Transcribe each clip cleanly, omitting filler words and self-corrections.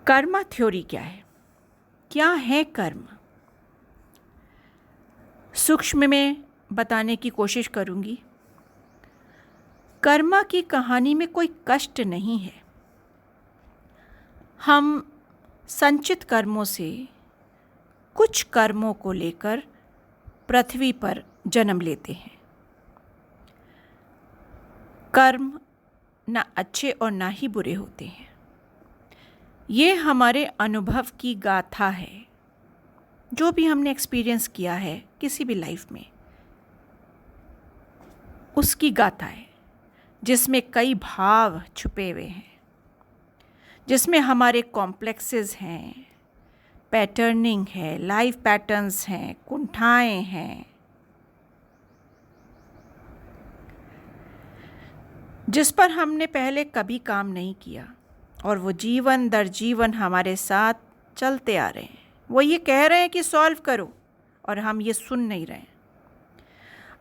कर्म थ्योरी क्या है? क्या है कर्म? सूक्ष्म में बताने की कोशिश करूंगी। कर्म की कहानी में कोई कष्ट नहीं है। हम संचित कर्मों से कुछ कर्मों को लेकर पृथ्वी पर जन्म लेते हैं। कर्म ना अच्छे और ना ही बुरे होते हैं। ये हमारे अनुभव की गाथा है। जो भी हमने एक्सपीरियंस किया है किसी भी लाइफ में, उसकी गाथा है जिसमें कई भाव छुपे हुए हैं, जिसमें हमारे कॉम्प्लेक्सेस हैं, पैटर्निंग है, लाइफ पैटर्न्स हैं, कुंठाएं हैं, जिस पर हमने पहले कभी काम नहीं किया और वो जीवन दर जीवन हमारे साथ चलते आ रहे हैं। वो ये कह रहे हैं कि सॉल्व करो और हम ये सुन नहीं रहे हैं।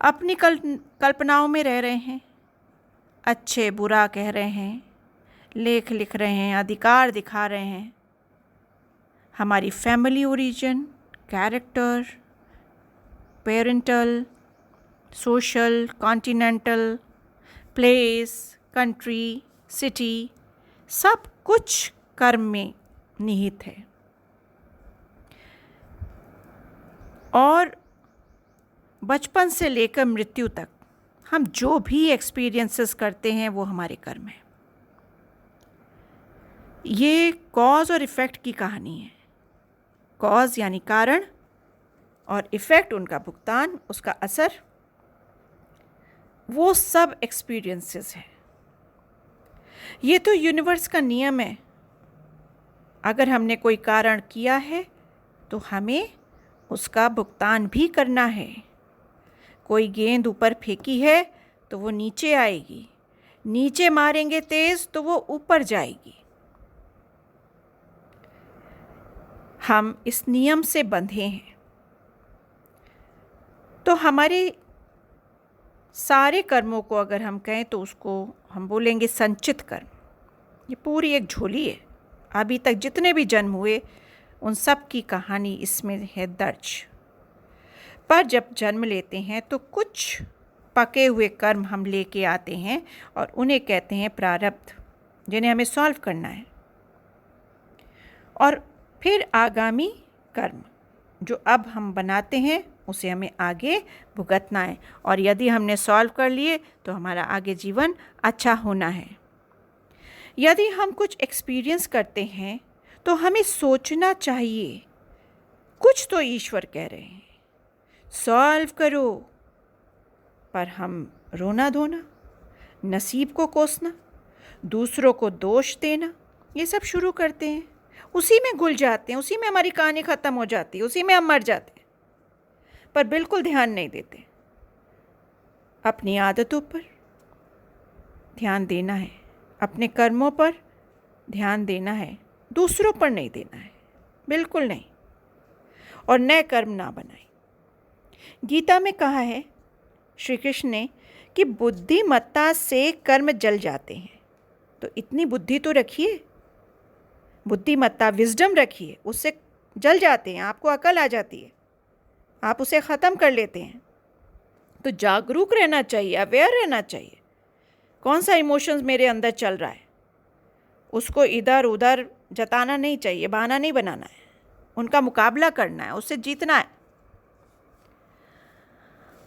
अपनी कल्पनाओं में रह रहे हैं, अच्छे बुरा कह रहे हैं, लेख लिख रहे हैं, अधिकार दिखा रहे हैं। हमारी family origin, character, parental, social, continental, place, country, city, सब कुछ कर्म में निहित है। और बचपन से लेकर मृत्यु तक हम जो भी एक्सपीरियंसेस करते हैं वो हमारे कर्म है। ये कॉज और इफ़ेक्ट की कहानी है। कॉज यानी कारण और इफ़ेक्ट उनका भुगतान, उसका असर, वो सब एक्सपीरियंसेस हैं। ये तो यूनिवर्स का नियम है। अगर हमने कोई कारण किया है तो हमें उसका भुगतान भी करना है। कोई गेंद ऊपर फेंकी है तो वो नीचे आएगी, नीचे मारेंगे तेज तो वो ऊपर जाएगी। हम इस नियम से बंधे हैं। तो हमारे सारे कर्मों को अगर हम कहें तो उसको हम बोलेंगे संचित कर्म। ये पूरी एक झोली है। अभी तक जितने भी जन्म हुए उन सब की कहानी इसमें है दर्ज। पर जब जन्म लेते हैं तो कुछ पके हुए कर्म हम लेके आते हैं और उन्हें कहते हैं प्रारब्ध, जिन्हें हमें सॉल्व करना है। और फिर आगामी कर्म जो अब हम बनाते हैं उसे हमें आगे भुगतना है। और यदि हमने सॉल्व कर लिए तो हमारा आगे जीवन अच्छा होना है। यदि हम कुछ एक्सपीरियंस करते हैं तो हमें सोचना चाहिए, कुछ तो ईश्वर कह रहे हैं, सॉल्व करो। पर हम रोना धोना, नसीब को कोसना, दूसरों को दोष देना, ये सब शुरू करते हैं। उसी में घुल जाते हैं, उसी में हमारी कहानी ख़त्म हो जाती है, उसी में हम मर जाते हैं। पर बिल्कुल ध्यान नहीं देते। अपनी आदतों पर ध्यान देना है, अपने कर्मों पर ध्यान देना है, दूसरों पर नहीं देना है, बिल्कुल नहीं। और नए कर्म ना बनाएं। गीता में कहा है श्री कृष्ण ने कि बुद्धिमत्ता से कर्म जल जाते हैं। तो इतनी बुद्धि तो रखिए, बुद्धिमत्ता, विजडम रखिए, उससे जल जाते हैं, आपको अकल आ जाती है, आप उसे ख़त्म कर लेते हैं। तो जागरूक रहना चाहिए, अवेयर रहना चाहिए। कौन सा इमोशंस मेरे अंदर चल रहा है, उसको इधर उधर जताना नहीं चाहिए, बहाना नहीं बनाना है, उनका मुकाबला करना है, उससे जीतना है।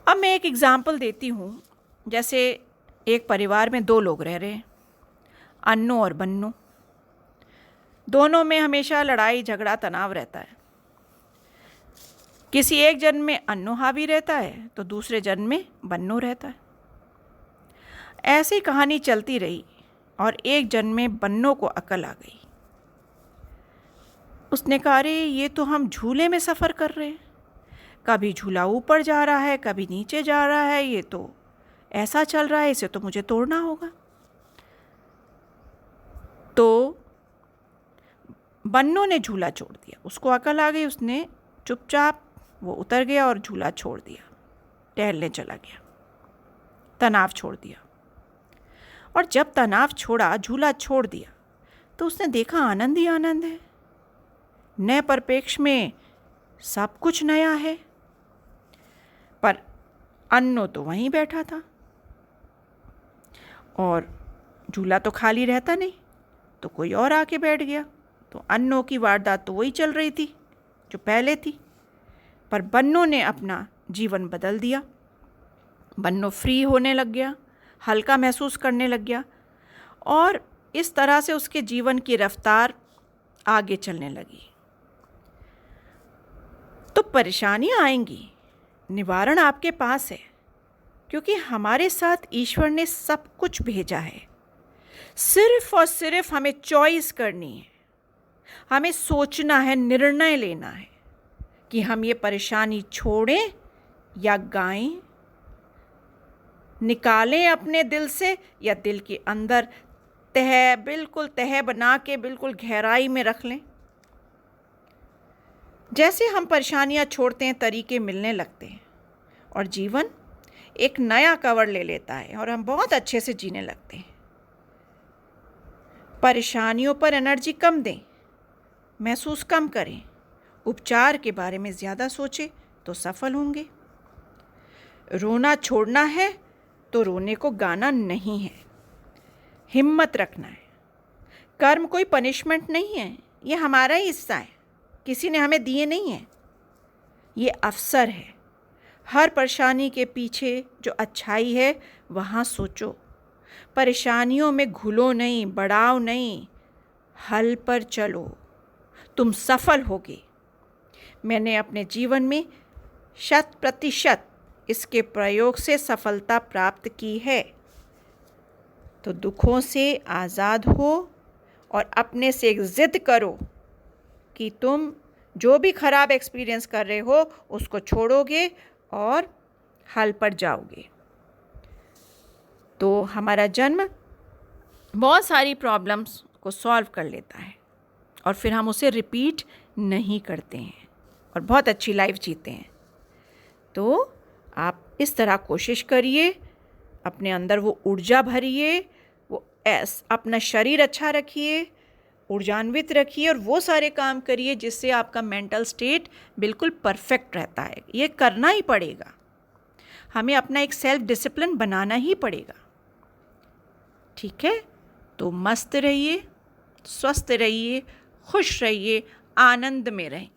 अब मैं एक एग्ज़ाम्पल देती हूँ। जैसे एक परिवार में दो लोग रह रहे हैं, अन्नू और बन्नू। दोनों में हमेशा लड़ाई झगड़ा तनाव रहता है। किसी एक जन्म में अन्नू हावी रहता है तो दूसरे जन्म में बन्नू रहता है। ऐसी कहानी चलती रही और एक जन्म में बन्नू को अकल आ गई। उसने कहा, अरे ये तो हम झूले में सफ़र कर रहे हैं, कभी झूला ऊपर जा रहा है, कभी नीचे जा रहा है, ये तो ऐसा चल रहा है, इसे तो मुझे तोड़ना होगा। तो बन्नू ने झूला छोड़ दिया, उसको अकल आ गई, उसने चुपचाप वो उतर गया और झूला छोड़ दिया, टहलने चला गया, तनाव छोड़ दिया। और जब तनाव छोड़ा, झूला छोड़ दिया, तो उसने देखा आनंद ही आनंद है। नए परिप्रेक्ष्य में सब कुछ नया है। पर अन्नो तो वहीं बैठा था और झूला तो खाली रहता नहीं, तो कोई और आके बैठ गया। तो अन्नो की वारदात तो वही चल रही थी जो पहले थी। पर बन्नो ने अपना जीवन बदल दिया। बन्नो फ्री होने लग गया, हल्का महसूस करने लग गया और इस तरह से उसके जीवन की रफ्तार आगे चलने लगी। तो परेशानियां आएंगी, निवारण आपके पास है, क्योंकि हमारे साथ ईश्वर ने सब कुछ भेजा है। सिर्फ और सिर्फ हमें चॉइस करनी है, हमें सोचना है, निर्णय लेना है कि हम ये परेशानी छोड़ें या गाएं, निकालें अपने दिल से या दिल के अंदर बिल्कुल तह बना के बिल्कुल गहराई में रख लें। जैसे हम परेशानियां छोड़ते हैं, तरीके मिलने लगते हैं और जीवन एक नया कवर ले लेता है और हम बहुत अच्छे से जीने लगते हैं। परेशानियों पर एनर्जी कम दें, महसूस कम करें, उपचार के बारे में ज़्यादा सोचें तो सफल होंगे। रोना छोड़ना है तो रोने को गाना नहीं है, हिम्मत रखना है। कर्म कोई पनिशमेंट नहीं है, ये हमारा ही हिस्सा है, किसी ने हमें दिए नहीं है। ये अवसर है। हर परेशानी के पीछे जो अच्छाई है वहाँ सोचो। परेशानियों में घुलो नहीं, बढ़ाओ नहीं, हल पर चलो, तुम सफल होगे। मैंने अपने जीवन में 100% इसके प्रयोग से सफलता प्राप्त की है। तो दुखों से आज़ाद हो और अपने से एक ज़िद करो कि तुम जो भी ख़राब एक्सपीरियंस कर रहे हो उसको छोड़ोगे और हल पर जाओगे। तो हमारा जन्म बहुत सारी प्रॉब्लम्स को सॉल्व कर लेता है और फिर हम उसे रिपीट नहीं करते हैं और बहुत अच्छी लाइफ जीते हैं। तो आप इस तरह कोशिश करिए, अपने अंदर वो ऊर्जा भरिए, अपना शरीर अच्छा रखिए, ऊर्जान्वित रखिए और वो सारे काम करिए जिससे आपका मेंटल स्टेट बिल्कुल परफेक्ट रहता है। ये करना ही पड़ेगा, हमें अपना एक सेल्फ डिसिप्लिन बनाना ही पड़ेगा। ठीक है, तो मस्त रहिए, स्वस्थ रहिए, खुश रहिए, आनंद में रहें।